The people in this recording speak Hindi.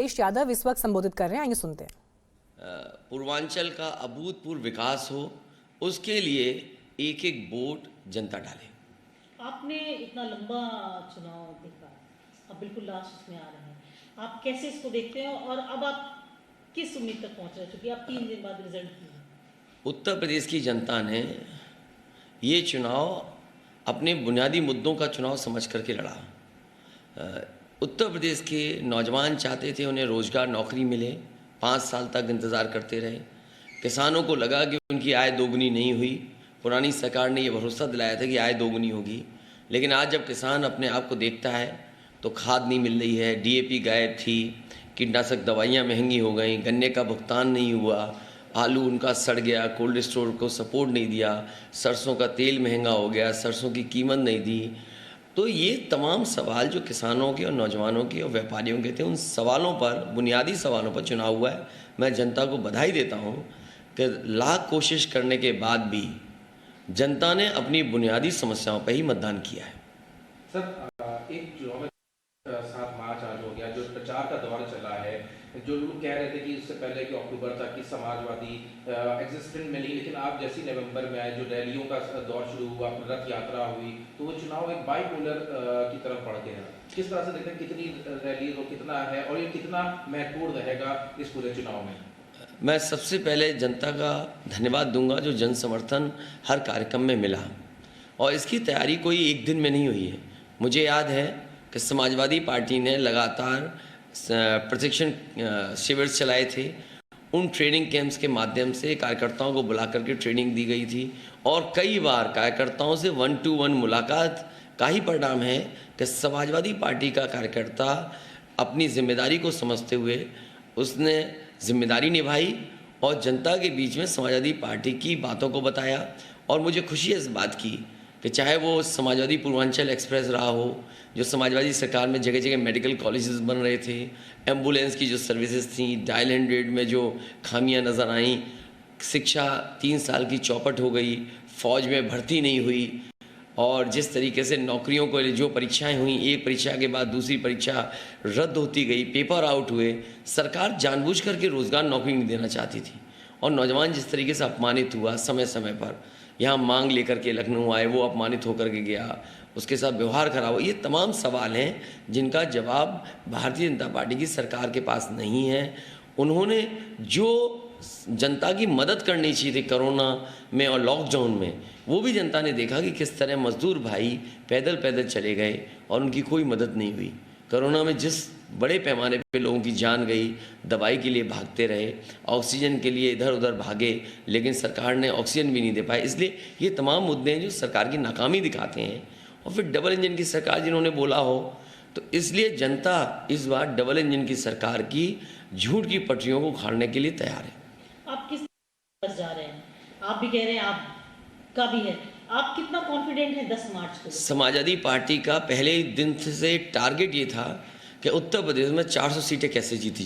अखिलेश यादव इस वक्त संबोधित कर रहे हैं, आइए सुनते हैं। पूर्वांचल का अभूतपूर्व विकास हो, उसके लिए एक एक वोट जनता डाले। आपने इतना लंबा चुनाव देखा, अब बिल्कुल लास्ट में आ रहे हैं, आप कैसे इसको देखते हैं और अब आप किस उम्मीद तक पहुंच रहे हैं, क्योंकि आप 3 दिन बाद रिजल्ट किए। उत्तर प्रदेश की जनता ने ये चुनाव अपने बुनियादी मुद्दों का चुनाव समझ करके लड़ा। उत्तर प्रदेश के नौजवान चाहते थे उन्हें रोज़गार, नौकरी मिले, 5 साल तक इंतज़ार करते रहे। किसानों को लगा कि उनकी आय दोगुनी नहीं हुई। पुरानी सरकार ने ये भरोसा दिलाया था कि आय दोगुनी होगी, लेकिन आज जब किसान अपने आप को देखता है तो खाद नहीं मिल रही है, डीएपी गायब थी, कीटनाशक दवाइयाँ महंगी हो गई, गन्ने का भुगतान नहीं हुआ, आलू उनका सड़ गया, कोल्ड स्टोर को सपोर्ट नहीं दिया, सरसों का तेल महंगा हो गया, सरसों की कीमत नहीं दी। तो ये तमाम सवाल जो किसानों के और नौजवानों के और व्यापारियों के थे, उन सवालों पर, बुनियादी सवालों पर चुनाव हुआ है। मैं जनता को बधाई देता हूँ कि लाख कोशिश करने के बाद भी जनता ने अपनी बुनियादी समस्याओं पर ही मतदान किया है। सर, एक चुनाव में 7 मार्च आज हो गया, जो प्रचार का दौर चला है, जो लोग कह रहे थे कि इससे पहले कि अक्टूबर तक की समाजवादी एग्जिस्टेंट मिली, लेकिन आप जैसी नवंबर में आए, जो रैलियों का दौर शुरू हुआ, रथ यात्रा हुई, तो वो चुनाव एक बाइपोलर की तरफ बढ़ गया। किस तरह से देखते हैं, कितनी रैली और कितना है और ये कितना महत्वपूर्ण रहेगा इस पूरे चुनाव में? मैं सबसे पहले जनता का धन्यवाद दूंगा जो जन समर्थन हर कार्यक्रम में मिला, और इसकी तैयारी कोई एक दिन में नहीं हुई है। मुझे याद है कि समाजवादी पार्टी ने लगातार प्रशिक्षण शिविर चलाए थे। उन ट्रेनिंग कैंप्स के माध्यम से कार्यकर्ताओं को बुला करके ट्रेनिंग दी गई थी, और कई बार कार्यकर्ताओं से 1-to-1 मुलाकात का ही परिणाम है कि समाजवादी पार्टी का कार्यकर्ता अपनी जिम्मेदारी को समझते हुए उसने जिम्मेदारी निभाई और जनता के बीच में समाजवादी पार्टी की बातों को बताया। और मुझे खुशी है इस बात की कि चाहे वो समाजवादी पूर्वांचल एक्सप्रेस रहा हो, जो समाजवादी सरकार में जगह जगह मेडिकल कॉलेजेस बन रहे थे, एम्बुलेंस की जो सर्विसेज थी, डायल 100 में जो खामियां नज़र आईं, शिक्षा 3 साल की चौपट हो गई, फ़ौज में भर्ती नहीं हुई, और जिस तरीके से नौकरियों को जो परीक्षाएं हुई, एक परीक्षा के बाद दूसरी परीक्षा रद्द होती गई, पेपर आउट हुए, सरकार जानबूझ करके रोज़गार, नौकरी नहीं देना चाहती थी, और नौजवान जिस तरीके से अपमानित हुआ, समय समय पर यहाँ मांग लेकर के लखनऊ आए, वो अपमानित होकर के गया, उसके साथ व्यवहार खराब हो। ये तमाम सवाल हैं जिनका जवाब भारतीय जनता पार्टी की सरकार के पास नहीं है। उन्होंने जो जनता की मदद करनी चाहिए थी कोरोना में और लॉकडाउन में, वो भी जनता ने देखा कि किस तरह मजदूर भाई पैदल पैदल चले गए और उनकी कोई मदद नहीं हुई। कोरोना में जिस बड़े पैमाने पे लोगों की जान गई, दवाई के लिए भागते रहे, ऑक्सीजन के लिए इधर उधर भागे, लेकिन सरकार ने ऑक्सीजन भी नहीं दे पाए। इसलिए ये तमाम मुद्दे हैं जो सरकार की नाकामी दिखाते हैं। और फिर डबल इंजन की सरकार जिन्होंने बोला हो, तो इसलिए जनता इस बार डबल इंजन की सरकार की झूठ की पटरियों को उखाड़ने के लिए तैयार है। आप किस तरफ जा रहे हैं? आप भी कह रहे हैं आपका भी है, आप कितना कॉन्फिडेंट हैं 10 मार्च को? समाजवादी पार्टी का पहले ही दिन से टारगेट ये था कि उत्तर प्रदेश में 400 सीटें कैसे जीती